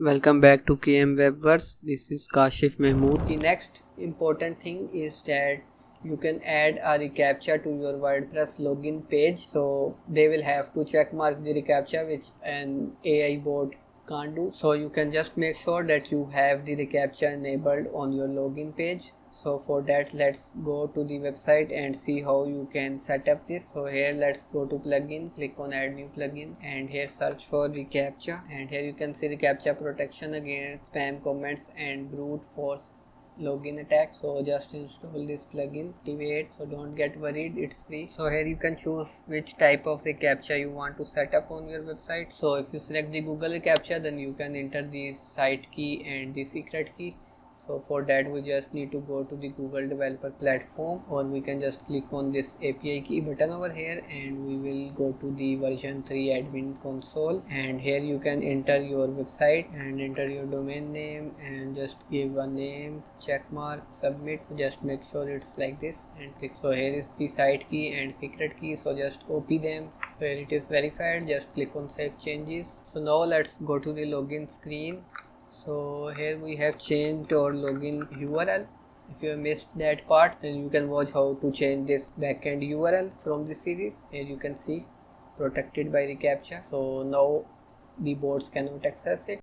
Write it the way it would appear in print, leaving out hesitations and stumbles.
Welcome back to KM Webverse. This is Kashif Mahmood. The next important thing is that you can add a reCaptcha to your WordPress login page. So they will have to check mark the reCaptcha, which an AI bot can't do. So you can just make sure that you have the reCaptcha enabled on your login page. So for that, let's go to the website and see how you can set up this. So here let's go to plugin, click on add new plugin, and here search for reCaptcha, and here you can see reCaptcha protection against spam comments and brute force login attack. So just install this plugin, activate. So don't get worried, it's free. So here you can choose which type of reCaptcha you want to set up on your website. So if you select the Google reCaptcha, then you can enter the site key and the secret key. So for that we just need to go to the Google developer platform, or we can just click on this API key button over here, and we will go to the version 3 admin console, and here you can enter your website and enter your domain name and just give a name, check mark, submit. So just make sure it's like this and click. So here is the site key and secret key, so just copy them. So here it is verified, just click on save changes. So now let's go to the login screen. So here we have changed our login URL. If you have missed that part, then you can watch how to change this backend URL from this series. Here you can see protected by reCaptcha. So now the bots cannot access it.